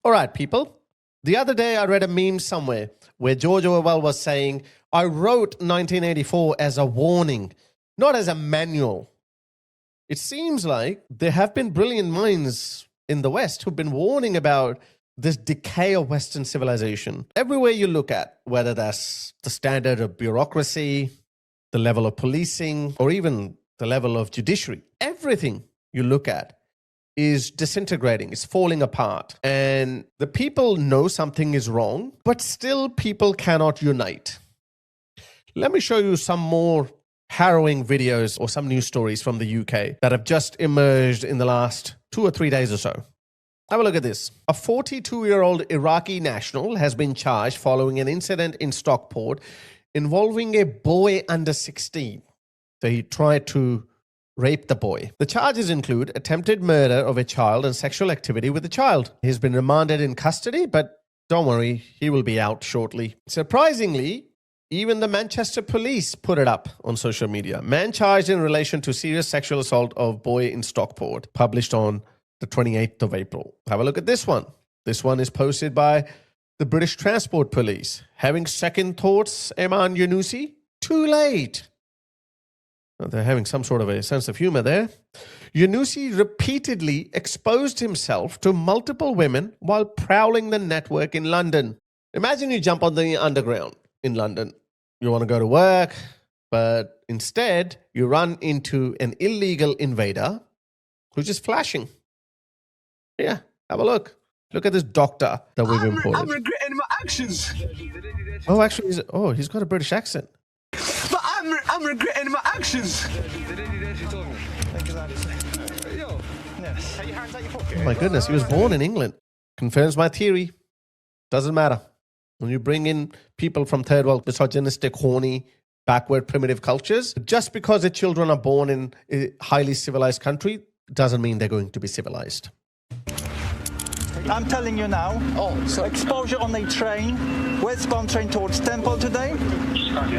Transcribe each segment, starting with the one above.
All right, people. The other day I read a meme somewhere where George Orwell was saying, I wrote 1984 as a warning, not as a manual. It seems like there have been brilliant minds in the West who've been warning about this decay of Western civilization. Everywhere you look at, whether that's the standard of bureaucracy, the level of policing, or even the level of judiciary, everything you look at is disintegrating, it's falling apart. And the people know something is wrong, but still people cannot unite. Let me show you some more harrowing videos or some news stories from the UK that have just emerged in the last 2 or 3 days or so. Have a look at this. A 42-year-old Iraqi national has been charged following an incident in Stockport involving a boy under 16. So he tried to rape the boy. The charges include attempted murder of a child and sexual activity with a child. He's been remanded in custody, but don't worry, he will be out shortly. Surprisingly, even the Manchester police put it up on social media. Man charged in relation to serious sexual assault of boy in Stockport, published on the 28th of April. Have a look at this one. This one is posted by the British Transport Police. Having second thoughts, Eman Yunusi? Too late. They're having some sort of a sense of humor there. Yunusi repeatedly exposed himself to multiple women while prowling the network in London. Imagine you jump on the underground in London. You want to go to work, but instead you run into an illegal invader who's just flashing. Yeah, have a look. Look at this doctor that we've imported. I'm regretting my actions. Oh, actually, he's got a British accent. But I'm regretting my actions. Oh my goodness, he was born in England. Confirms my theory. Doesn't matter. When you bring in people from third world, misogynistic, horny, backward, primitive cultures, just because the children are born in a highly civilized country doesn't mean they're going to be civilized. I'm telling you now, exposure on a train, westbound train towards Temple today,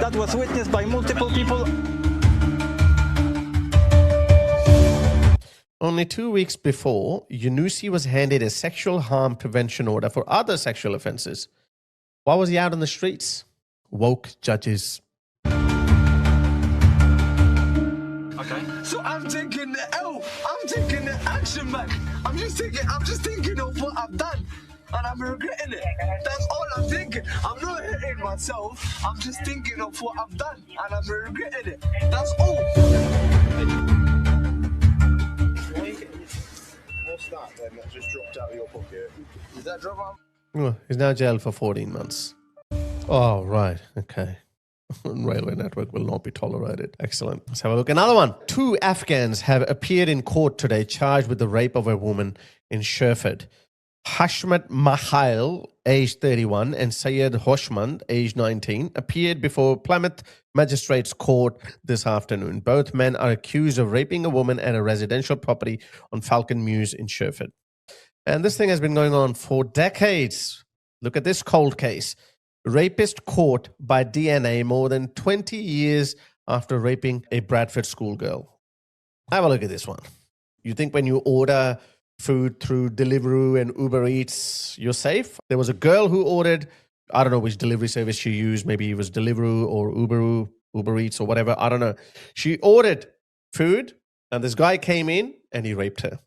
that was witnessed by multiple people. Only 2 weeks before, Yunusi was handed a sexual harm prevention order for other sexual offenses. Why was he out on the streets? Woke judges. Okay. So I'm taking the L. I'm taking the action back. I'm just thinking of what I've done. And I'm regretting it. That's all I'm thinking. I'm not hitting myself. I'm just thinking of what I've done. And I'm regretting it. That's all. What's that then that just dropped out of your pocket? Did that drop out? Oh, he's now jailed for 14 months. Oh, right. Okay. Railway network will not be tolerated. Excellent. Let's have a look. Another one. 2 Afghans have appeared in court today charged with the rape of a woman in Sherford. Hashmat Mahail, aged 31, and Syed Hoshmand, aged 19, appeared before Plymouth Magistrates Court this afternoon. Both men are accused of raping a woman at a residential property on Falcon Mews in Sherford. And this thing has been going on for decades. Look at this cold case. Rapist caught by DNA more than 20 years after raping a Bradford schoolgirl. Have a look at this one. You think when you order food through Deliveroo and Uber Eats, you're safe? There was a girl who ordered, I don't know which delivery service she used. Maybe it was Deliveroo or Uber Eats or whatever. I don't know. She ordered food and this guy came in and he raped her.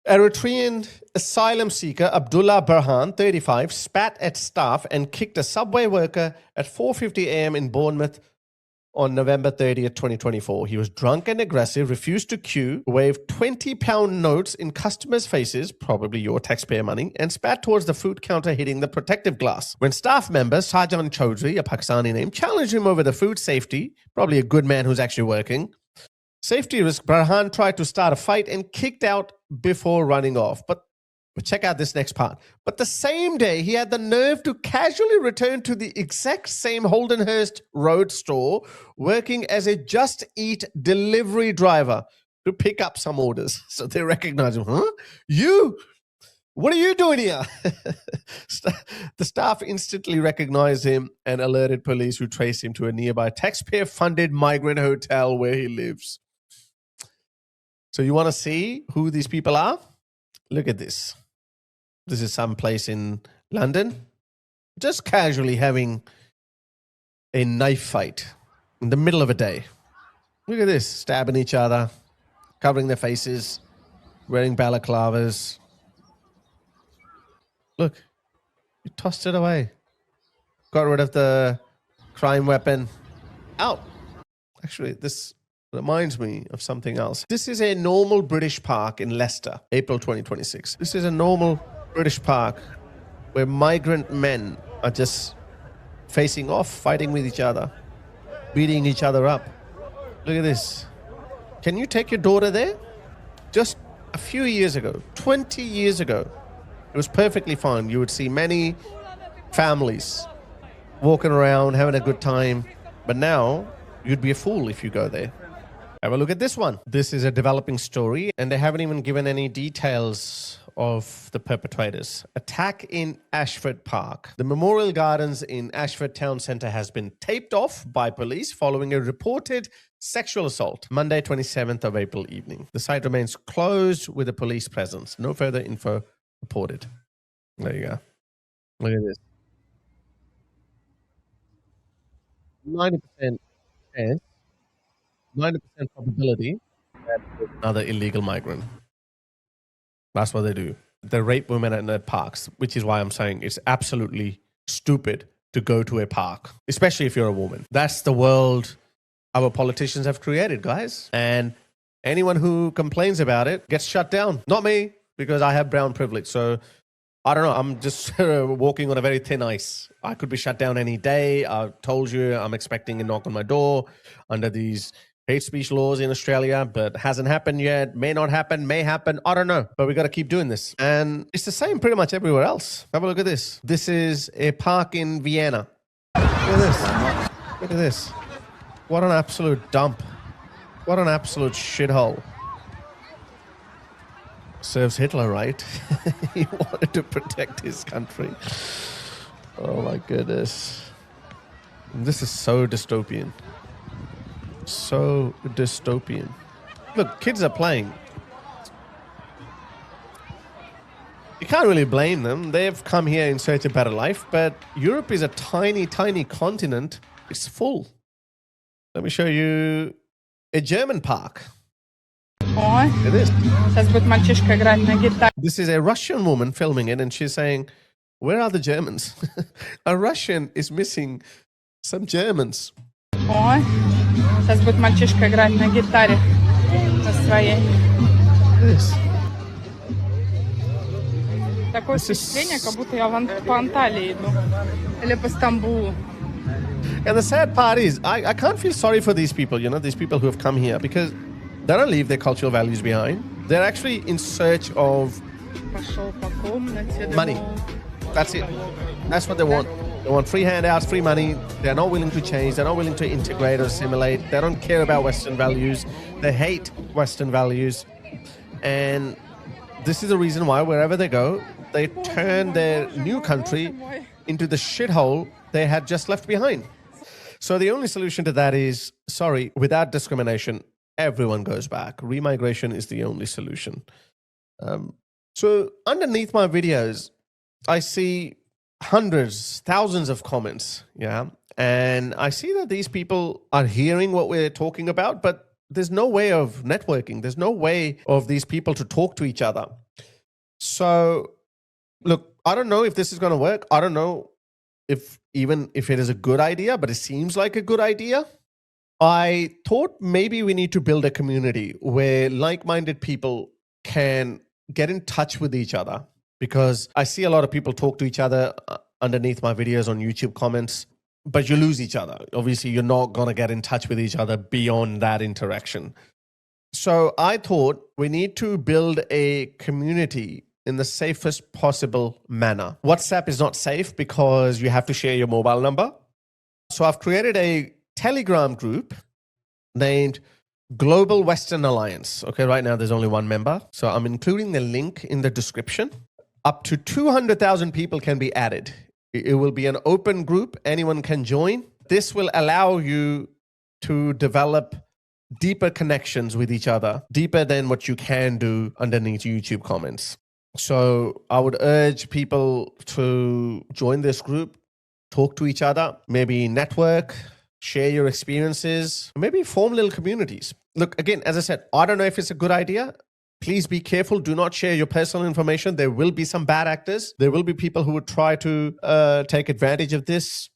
Eritrean asylum seeker Abdullah Burhan, 35, spat at staff and kicked a subway worker at 4:50 a.m. in Bournemouth on November 30th, 2024. He was drunk and aggressive, refused to queue, waved £20 notes in customers' faces, probably your taxpayer money, and spat towards the food counter, hitting the protective glass. When staff member Sajan Chaudhry, a Pakistani name, challenged him over the food safety, probably a good man who's actually working, safety risk, Burhan tried to start a fight and kicked out before running off. But check out this next part. But the same day, he had the nerve to casually return to the exact same Holdenhurst Road store, working as a Just Eat delivery driver to pick up some orders. So they recognize him. Huh? You? What are you doing here? The staff instantly recognized him and alerted police, who traced him to a nearby taxpayer-funded migrant hotel where he lives. So you want to see who these people are? Look at this. This is some place in London. Just casually having a knife fight in the middle of a day. Look at this, stabbing each other, covering their faces, wearing balaclavas. Look, you tossed it away. Got rid of the crime weapon. Out. Actually, this reminds me of something else. This is a normal British park in Leicester, April 2026. This is a normal British park where migrant men are just facing off, fighting with each other, beating each other up. Look at this. Can you take your daughter there? Just a few years ago, 20 years ago, it was perfectly fine. You would see many families walking around, having a good time. But now, you'd be a fool if you go there. Have a look at this one. This is a developing story, and they haven't even given any details of the perpetrators. Attack in Ashford Park. The Memorial Gardens in Ashford Town Centre has been taped off by police following a reported sexual assault Monday 27th of April evening. The site remains closed with a police presence. No further info reported. There you go. Look at this. 90% chance, 90% probability that another illegal migrant. That's what they do. They rape women in their parks, which is why I'm saying it's absolutely stupid to go to a park, especially if you're a woman. That's the world our politicians have created, guys. And anyone who complains about it gets shut down. Not me, because I have brown privilege. So I don't know. I'm just walking on a very thin ice. I could be shut down any day. I told you I'm expecting a knock on my door under these hate speech laws in Australia, but hasn't happened yet. May not happen, may happen. I don't know. But we got to keep doing this. And it's the same pretty much everywhere else. Have a look at this. This is a park in Vienna. Look at this. Look at this. What an absolute dump. What an absolute shithole. Serves Hitler right. He wanted to protect his country. Oh my goodness. This is so dystopian. So dystopian. Look, kids are playing. You can't really blame them. They've come here in search of better life, but Europe is a tiny, tiny continent. It's full. Let me show you a German park. It is. This is a Russian woman filming it, and she's saying, where are the Germans? A Russian is missing some Germans. Сейчас будет мальчишка играть на гитаре на своей. Такое впечатление, как будто я по Анталии иду. Или по Стамбулу. And the sad part is, I can't feel sorry for these people, you know, these people who have come here, because they don't leave their cultural values behind. They're actually in search of money. That's it. That's what they want. They want free handouts, free money. They're not willing to change. They're not willing to integrate or assimilate. They don't care about Western values. They hate Western values. And this is the reason why wherever they go, they turn their new country into the shithole they had just left behind. So the only solution to that is, sorry, without discrimination, everyone goes back. Remigration is the only solution. So underneath my videos, I see hundreds, thousands of comments, yeah? And I see that these people are hearing what we're talking about, but there's no way of networking. There's no way of these people to talk to each other. So, look, I don't know if this is going to work. I don't know if it is a good idea, but it seems like a good idea. I thought maybe we need to build a community where like-minded people can get in touch with each other, because I see a lot of people talk to each other underneath my videos on YouTube comments, but you lose each other. Obviously, you're not going to get in touch with each other beyond that interaction. So I thought we need to build a community in the safest possible manner. WhatsApp is not safe because you have to share your mobile number. So I've created a Telegram group named Global Western Alliance. Okay, right now there's only one member. So I'm including the link in the description. Up to 200,000 people can be added. It will be an open group. Anyone can join. This will allow you to develop deeper connections with each other, deeper than what you can do underneath YouTube comments. So I would urge people to join this group, talk to each other, maybe network, share your experiences, maybe form little communities. Look, again, as I said, I don't know if it's a good idea. Please be careful. Do not share your personal information. There will be some bad actors. There will be people who would try to take advantage of this.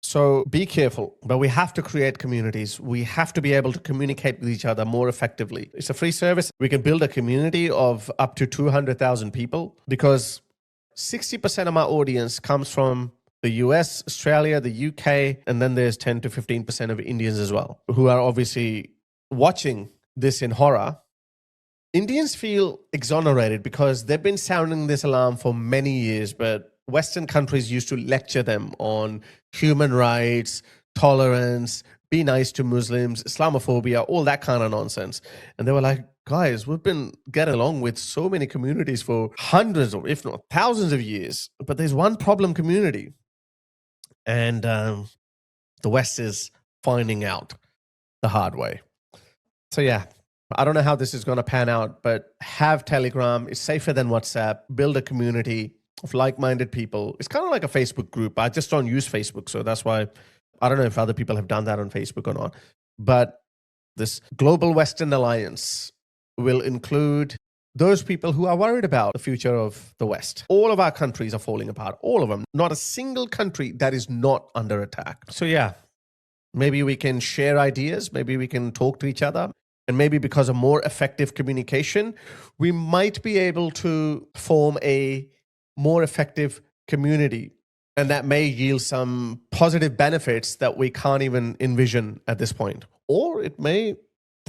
So be careful, but we have to create communities. We have to be able to communicate with each other more effectively. It's a free service. We can build a community of up to 200,000 people because 60% of my audience comes from the US, Australia, the UK, and then there's 10 to 15% of Indians as well, who are obviously watching this in horror. Indians feel exonerated because they've been sounding this alarm for many years, but Western countries used to lecture them on human rights, tolerance, be nice to Muslims, Islamophobia, all that kind of nonsense. And they were like, guys, we've been getting along with so many communities for hundreds or if not thousands of years, but there's one problem community. And the West is finding out the hard way. So yeah, I don't know how this is going to pan out, but have Telegram. It's safer than WhatsApp. Build a community of like-minded people. It's kind of like a Facebook group. I just don't use Facebook, so that's why I don't know if other people have done that on Facebook or not. But this Global Western Alliance will include those people who are worried about the future of the West. All of our countries are falling apart. All of them. Not a single country that is not under attack. So yeah, maybe we can share ideas. Maybe we can talk to each other. And maybe because of more effective communication, we might be able to form a more effective community. And that may yield some positive benefits that we can't even envision at this point. Or it may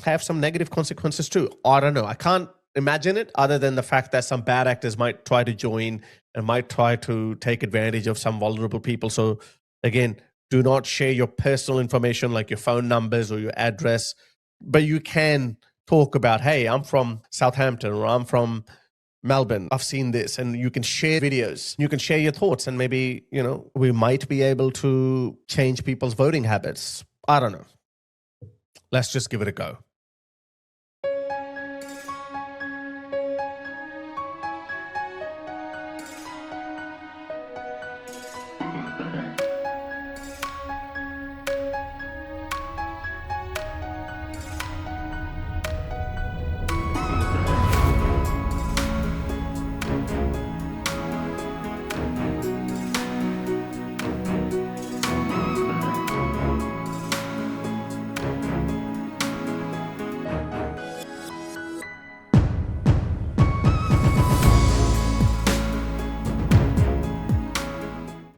have some negative consequences too. I don't know. I can't imagine it other than the fact that some bad actors might try to join and might try to take advantage of some vulnerable people. So again, do not share your personal information like your phone numbers or your address. But you can talk about, hey, I'm from Southampton or I'm from Melbourne. I've seen this, and you can share videos. You can share your thoughts, and maybe, we might be able to change people's voting habits. I don't know. Let's just give it a go.